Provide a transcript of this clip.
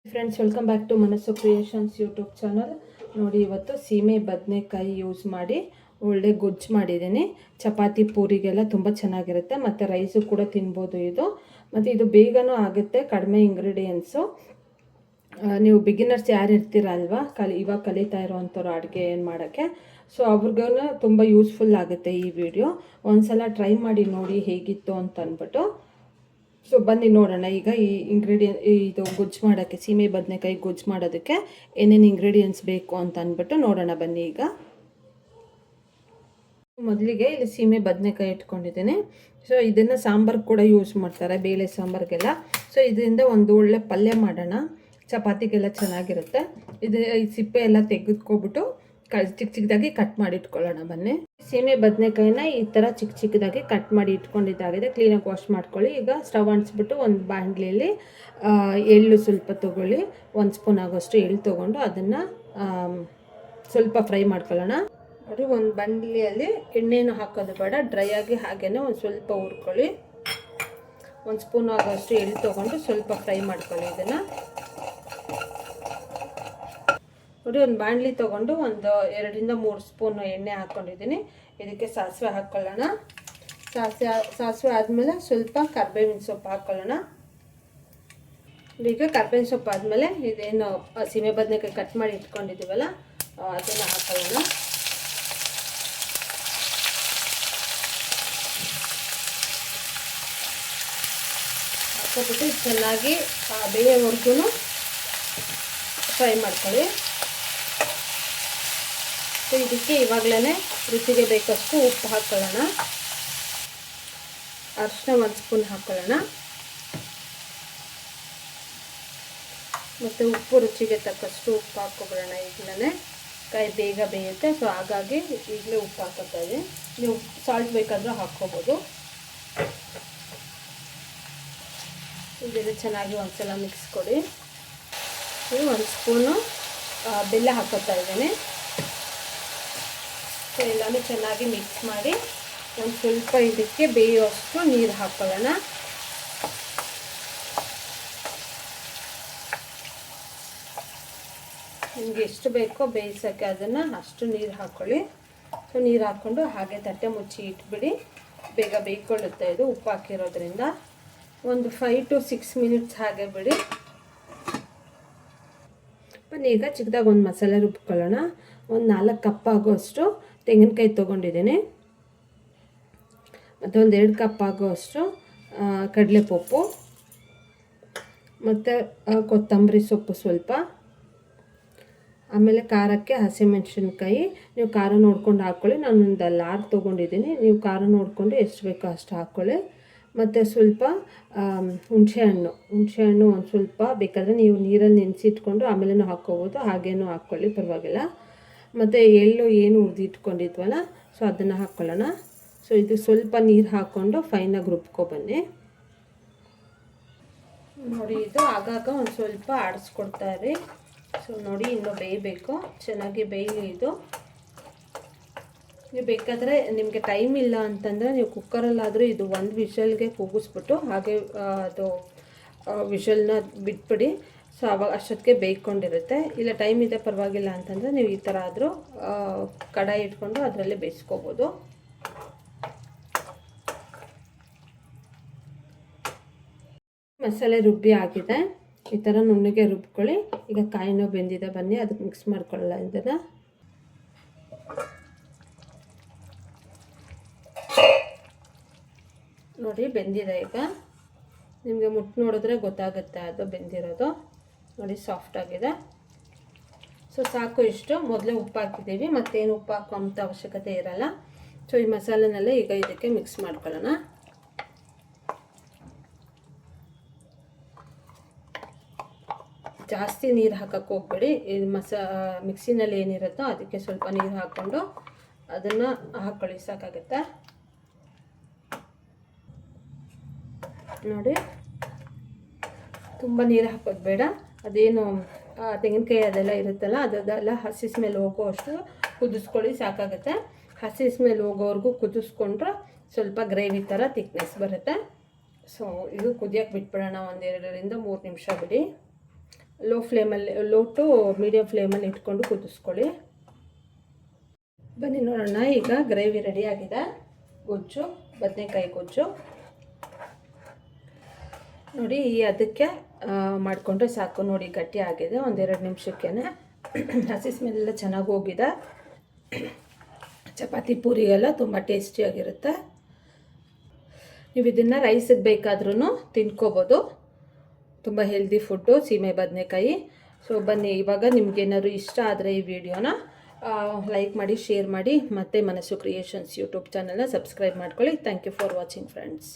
Friends, welcome back to ಮನಸ್ಸು creations YouTube channel. ನೋಡಿ, ಇವತ್ತು ಸೀಮೆ ಬದನೆಕಾಯಿ ಯೂಸ್ ಮಾಡಿ ಒಳ್ಳೆ ಗೊಜ್ಜು ಮಾಡಿದ್ದೀನಿ. ಚಪಾತಿ ಪೂರಿಗೆಲ್ಲ ತುಂಬ ಚೆನ್ನಾಗಿರುತ್ತೆ ಮತ್ತು ರೈಸು ಕೂಡ ತಿನ್ಬೋದು ಇದು. ಮತ್ತು ಇದು ಬೇಗನೂ ಆಗುತ್ತೆ, ಕಡಿಮೆ ಇಂಗ್ರೀಡಿಯೆಂಟ್ಸು. ನೀವು ಬಿಗಿನರ್ಸ್ ಯಾರು ಇರ್ತೀರ ಅಲ್ವಾ, ಇವಾಗ ಕಲಿತಾ ಇರೋವಂಥವ್ರು ಅಡುಗೆ ಏನು ಮಾಡೋಕ್ಕೆ, ಸೊ ಅವ್ರಿಗೂ ತುಂಬ ಯೂಸ್ಫುಲ್ ಆಗುತ್ತೆ ಈ ವಿಡಿಯೋ. ಒಂದ್ಸಲ ಟ್ರೈ ಮಾಡಿ ನೋಡಿ ಹೇಗಿತ್ತು ಅಂತ ಅಂದ್ಬಿಟ್ಟು. ಸೊ ಬನ್ನಿ ನೋಡೋಣ ಈಗ ಈ ಇದು ಗೊಜ್ಜು ಮಾಡೋಕ್ಕೆ, ಸೀಮೆ ಬದನೆಕಾಯಿ ಗೊಜ್ಜು ಮಾಡೋದಕ್ಕೆ ಏನೇನು ಇಂಗ್ರೀಡಿಯೆಂಟ್ಸ್ ಬೇಕು ಅಂತ ಅಂದ್ಬಿಟ್ಟು ನೋಡೋಣ ಬನ್ನಿ. ಈಗ ಮೊದಲಿಗೆ ಇಲ್ಲಿ ಸೀಮೆ ಬದನೆಕಾಯಿ ಇಟ್ಕೊಂಡಿದ್ದೀನಿ. ಸೊ ಇದನ್ನು ಸಾಂಬಾರು ಕೂಡ ಯೂಸ್ ಮಾಡ್ತಾರೆ, ಬೇಳೆ ಸಾಂಬಾರಿಗೆಲ್ಲ. ಸೊ ಇದರಿಂದ ಒಂದು ಒಳ್ಳೆ ಪಲ್ಯ ಮಾಡೋಣ, ಚಪಾತಿಗೆಲ್ಲ ಚೆನ್ನಾಗಿರುತ್ತೆ. ಇದು ಈ ಸಿಪ್ಪೆ ಎಲ್ಲ ತೆಗೆದುಕೊಬಿಟ್ಟು ಚಿಕ್ಕ ಚಿಕ್ಕದಾಗಿ ಕಟ್ ಮಾಡಿ ಇಟ್ಕೊಳ್ಳೋಣ ಬನ್ನಿ. ಸೀಮೆ ಬದನೆಕಾಯಿನ ಈ ಥರ ಚಿಕ್ಕ ಚಿಕ್ಕದಾಗಿ ಕಟ್ ಮಾಡಿ ಇಟ್ಕೊಂಡಿದ್ದಾಗಿದೆ. ಕ್ಲೀನಾಗಿ ವಾಶ್ ಮಾಡ್ಕೊಳ್ಳಿ. ಈಗ ಸ್ಟವ್ ಅಂಟಿಸ್ಬಿಟ್ಟು ಒಂದು ಬಾಣಲಿಯಲ್ಲಿ ಎಳ್ಳು ಸ್ವಲ್ಪ ತೊಗೊಳ್ಳಿ. 1 ಸ್ಪೂನ್ ಆಗೋಷ್ಟು ಎಳ್ಳು ತೊಗೊಂಡು ಅದನ್ನು ಸ್ವಲ್ಪ ಫ್ರೈ ಮಾಡ್ಕೊಳ್ಳೋಣ. ನೋಡಿ, ಒಂದು ಬಾಣಲಿಯಲ್ಲಿ ಎಣ್ಣೆನೂ ಹಾಕೋದು ಬೇಡ, ಡ್ರೈ ಆಗಿ ಹಾಗೇ ಒಂದು ಸ್ವಲ್ಪ ಹುರ್ಕೊಳ್ಳಿ. 1 ಸ್ಪೂನ್ ಆಗೋಷ್ಟು ಎಳ್ಳು ತೊಗೊಂಡು ಸ್ವಲ್ಪ ಫ್ರೈ ಮಾಡ್ಕೊಳ್ಳಿ ಇದನ್ನು. ನೋಡಿ, ಒಂದು ಬಾಣಲಿ ತೊಗೊಂಡು ಒಂದು 2 ರಿಂದ 3 ಸ್ಪೂನ್ ಎಣ್ಣೆ ಹಾಕ್ಕೊಂಡಿದ್ದೀನಿ. ಇದಕ್ಕೆ ಸಾಸಿವೆ ಹಾಕ್ಕೊಳ್ಳೋಣ. ಸಾಸಿವೆ ಆದಮೇಲೆ ಸ್ವಲ್ಪ ಕರ್ಬೇವಿನ ಸೊಪ್ಪು ಹಾಕ್ಕೊಳ್ಳೋಣ. ಈಗ ಕರ್ಬೇವಿನ ಸೊಪ್ಪು ಆದಮೇಲೆ ಇದೇನು ಸೀಮೆ ಬದನೆಕಾಯಿ ಕಟ್ ಮಾಡಿ ಇಟ್ಕೊಂಡಿದ್ದೀವಲ್ಲ ಅದನ್ನು ಹಾಕ್ಕೊಳ್ಳೋಣ. ಹಾಕ್ಕೊಬಿಟ್ಟು ಚೆನ್ನಾಗಿ ಬೇಯೋವರೆಗೂ ಫ್ರೈ ಮಾಡ್ಕೊಳ್ಳಿ. ಸೊ ಇದಕ್ಕೆ ಇವಾಗಲೇ ರುಚಿಗೆ ಬೇಕಷ್ಟು ಉಪ್ಪು ಹಾಕ್ಕೊಳ್ಳೋಣ. ಅರಿಶಿನ 1 ಸ್ಪೂನ್ ಹಾಕ್ಕೊಳ್ಳೋಣ. ಮತ್ತು ಉಪ್ಪು ರುಚಿಗೆ ತಕ್ಕಷ್ಟು ಉಪ್ಪು ಹಾಕ್ಕೊಬಿಡೋಣ. ಈಗಲೇ ಕಾಯಿ ಬೇಗ ಬೇಯುತ್ತೆ, ಸೊ ಹಾಗಾಗಿ ಈಗಲೇ ಉಪ್ಪು ಹಾಕೋತಾ ಇದೆ. ನೀವು ಸಾಲ್ಟ್ ಬೇಕಾದರೂ ಹಾಕ್ಕೋಬೋದು. ಇದೆಲ್ಲ ಚೆನ್ನಾಗಿ ಒಂದ್ಸಲ ಮಿಕ್ಸ್ ಕೊಡಿ. 1 ಸ್ಪೂನು ಬೆಲ್ಲ ಹಾಕೋತಾ ಇದ್ದೀನಿ. ಸೊ ಎಲ್ಲನೂ ಚೆನ್ನಾಗಿ ಮಿಕ್ಸ್ ಮಾಡಿ ಒಂದು ಸ್ವಲ್ಪ ಇದಕ್ಕೆ ಬೇಯುವಷ್ಟು ನೀರು ಹಾಕ್ಕೊಳ್ಳೋಣ. ನಿಮಗೆ ಎಷ್ಟು ಬೇಕೋ ಬೇಯಿಸೋಕ್ಕೆ ಅದನ್ನು ಅಷ್ಟು ನೀರು ಹಾಕ್ಕೊಳ್ಳಿ. ಸೊ ನೀರು ಹಾಕ್ಕೊಂಡು ಹಾಗೆ ತಟ್ಟೆ ಮುಚ್ಚಿ ಇಟ್ಬಿಡಿ, ಬೇಗ ಬೇಯ್ಕೊಳ್ಳುತ್ತೆ ಇದು ಉಪ್ಪು ಹಾಕಿರೋದ್ರಿಂದ. ಒಂದು 5 to 6 ಮಿನಿಟ್ಸ್ ಹಾಗೆ ಬಿಡಿ. ಬನ್ನಿ ಈಗ ಚಿಕ್ಕದಾಗಿ ಒಂದು ಮಸಾಲೆ ರುಬ್ಕೊಳ್ಳೋಣ. ಒಂದು 4 ಕಪ್ ಆಗೋಷ್ಟು ತೆಂಗಿನಕಾಯಿ ತೊಗೊಂಡಿದ್ದೀನಿ. ಮತ್ತು ಒಂದು 2 ಕಪ್ ಆಗೋಷ್ಟು ಕಡಲೆಪಪ್ಪು, ಮತ್ತು ಕೊತ್ತಂಬರಿ ಸೊಪ್ಪು ಸ್ವಲ್ಪ, ಆಮೇಲೆ ಖಾರಕ್ಕೆ ಹಸಿಮೆಣಸಿನ್ಕಾಯಿ. ನೀವು ಖಾರ ನೋಡ್ಕೊಂಡು ಹಾಕ್ಕೊಳ್ಳಿ. ನಾನು ಒಂದು 6 ತೊಗೊಂಡಿದ್ದೀನಿ. ನೀವು ಖಾರ ನೋಡಿಕೊಂಡು ಎಷ್ಟು ಬೇಕೋ ಅಷ್ಟು ಹಾಕ್ಕೊಳ್ಳಿ. ಮತ್ತು ಸ್ವಲ್ಪ ಹುಣಸೆಹಣ್ಣು ಒಂದು ಸ್ವಲ್ಪ ಬೇಕಾದರೆ ನೀವು ನೀರಲ್ಲಿ ನೆನೆಸಿಟ್ಕೊಂಡು ಆಮೇಲೆ ಹಾಕ್ಕೋಬೋದು, ಹಾಗೇನೂ ಹಾಕ್ಕೊಳ್ಳಿ, ಪರವಾಗಿಲ್ಲ. ಮತ್ತು ಎಳ್ಳು ಏನು ಹುರಿದಿಟ್ಕೊಂಡಿದ್ವಲ್ಲ, ಸೊ ಅದನ್ನು ಹಾಕ್ಕೊಳ್ಳೋಣ. ಸೊ ಇದು ಸ್ವಲ್ಪ ನೀರು ಹಾಕ್ಕೊಂಡು ಫೈನಾಗಿ ರುಬ್ಕೊಬನ್ನಿ. ನೋಡಿ, ಇದು ಆಗಾಗ ಒಂದು ಸ್ವಲ್ಪ ಆಡಿಸ್ಕೊಡ್ತಾಯಿರಿ. ಸೊ ನೋಡಿ, ಇನ್ನೂ ಬೇಯಬೇಕು, ಚೆನ್ನಾಗಿ ಬೇಯಲಿ ಇದು. ನೀವು ಬೇಕಾದರೆ ನಿಮಗೆ ಟೈಮ್ ಇಲ್ಲ ಅಂತಂದರೆ ನೀವು ಕುಕ್ಕರಲ್ಲಾದರೂ ಇದು 1 ವಿಷಲ್ಗೆ ಕೂಗಿಸ್ಬಿಟ್ಟು ಹಾಗೆ ಅದು ವಿಷಲ್ನ ಬಿಟ್ಬಿಡಿ. ಸೊ ಆವಾಗ ಅಷ್ಟೊತ್ತಿಗೆ ಬೇಯ್ಕೊಂಡಿರುತ್ತೆ. ಇಲ್ಲ ಟೈಮ್ ಇದೆ ಪರವಾಗಿಲ್ಲ ಅಂತಂದರೆ ನೀವು ಈ ಥರ ಆದರೂ ಕಡಾಯಿ ಇಟ್ಕೊಂಡು ಅದರಲ್ಲೇ ಬೇಯಿಸ್ಕೋಬೋದು. ಮಸಾಲೆ ರುಬ್ಬಿ ಆಗಿದೆ, ಈ ಥರ ನುಣ್ಣಗೆ ರುಬ್ಕೊಳ್ಳಿ. ಈಗ ಕಾಯಿನೂ ಬೆಂದಿದೆ, ಬನ್ನಿ ಅದಕ್ಕೆ ಮಿಕ್ಸ್ ಮಾಡ್ಕೊಳ್ಳಲ್ಲ ಇದನ್ನು. ನೋಡಿ, ಬೆಂದಿದೆ. ಈಗ ನಿಮಗೆ ಮುಟ್ಟು ನೋಡಿದ್ರೆ ಗೊತ್ತಾಗುತ್ತೆ ಅದು ಬೆಂದಿರೋದು. ನೋಡಿ, ಸಾಫ್ಟ್ ಆಗಿದೆ. ಸೊ ಸಾಕು ಇಷ್ಟು. ಮೊದಲೇ ಉಪ್ಪು ಹಾಕಿದ್ದೀವಿ, ಮತ್ತೇನು ಉಪ್ಪು ಹಾಕೋಂಥ ಅವಶ್ಯಕತೆ ಇರಲ್ಲ. ಸೊ ಈ ಮಸಾಲೆನೆಲ್ಲ ಈಗ ಇದಕ್ಕೆ ಮಿಕ್ಸ್ ಮಾಡ್ಕೊಳ್ಳೋಣ. ಜಾಸ್ತಿ ನೀರು ಹಾಕಕ್ಕೆ ಹೋಗ್ಬೇಡಿ. ಇದು ಮಿಕ್ಸಿನಲ್ಲಿ ಏನಿರುತ್ತೋ ಅದಕ್ಕೆ ಸ್ವಲ್ಪ ನೀರು ಹಾಕ್ಕೊಂಡು ಅದನ್ನು ಹಾಕ್ಕೊಳ್ಳಿ, ಸಾಕಾಗುತ್ತೆ. ನೋಡಿ, ತುಂಬ ನೀರು ಹಾಕೋದು ಬೇಡ. ಅದೇನು ತೆಂಗಿನಕಾಯಿ ಅದೆಲ್ಲ ಇರುತ್ತಲ್ಲ ಅದೆಲ್ಲ ಹಸಿ ಸ್ಮೆಲ್ ಹೋಗೋವಷ್ಟು ಕುದಿಸ್ಕೊಳ್ಳಿ, ಸಾಕಾಗುತ್ತೆ. ಹಸಿ ಸ್ಮೆಲ್ ಹೋಗೋವರೆಗೂ ಕುದಿಸ್ಕೊಂಡ್ರೆ ಸ್ವಲ್ಪ ಗ್ರೇವಿ ಥರ ಥಿಕ್ನೆಸ್ ಬರುತ್ತೆ. ಸೊ ಇದು ಕುದಿಯೋಕ್ಕೆ ಬಿಟ್ಬಿಡೋಣ, ಒಂದು 2 ರಿಂದ 3 ನಿಮಿಷ ಬಿಡಿ. ಲೋ ಟು ಮೀಡಿಯಮ್ ಫ್ಲೇಮಲ್ಲಿ ಇಟ್ಕೊಂಡು ಕುದಿಸ್ಕೊಳ್ಳಿ. ಬನ್ನಿ ನೋಡೋಣ. ಈಗ ಗ್ರೇವಿ ರೆಡಿಯಾಗಿದೆ. ಗೊಜ್ಜು, ಬದನೆಕಾಯಿ ಗೊಜ್ಜು ನೋಡಿ. ಅದಕ್ಕೆ ಮಾಡಿಕೊಂಡ್ರೆ ಸಾಕು ನೋಡಿ. ಗಟ್ಟಿ ಆಗಿದೆ. 1-2 ನಿಮಿಷಕ್ಕೇ ಹಸಿ ಸ್ಮೆಲ್ಲ ಚೆನ್ನಾಗಿ ಹೋಗಿದೆ. ಚಪಾತಿ ಪೂರಿಗೆಲ್ಲ ತುಂಬ ಟೇಸ್ಟಿಯಾಗಿರುತ್ತೆ. ನೀವು ಇದನ್ನು ರೈಸಿಗೆ ಬೇಕಾದ್ರೂ ತಿನ್ಕೋಬೋದು. ತುಂಬ ಹೆಲ್ದಿ ಫುಡ್ಡು ಸೀಮೆ ಬದನೆಕಾಯಿ. ಸೊ ಬನ್ನಿ, ಇವಾಗ ನಿಮ್ಗೇನಾದ್ರು ಇಷ್ಟ ಆದರೆ ಈ ವಿಡಿಯೋನ ಲೈಕ್ ಮಾಡಿ, ಶೇರ್ ಮಾಡಿ, ಮತ್ತು ಮನಸ್ಸು ಕ್ರಿಯೇಷನ್ಸ್ ಯೂಟ್ಯೂಬ್ ಚಾನಲ್ನ ಸಬ್ಸ್ಕ್ರೈಬ್ ಮಾಡ್ಕೊಳ್ಳಿ. Thank you for watching friends.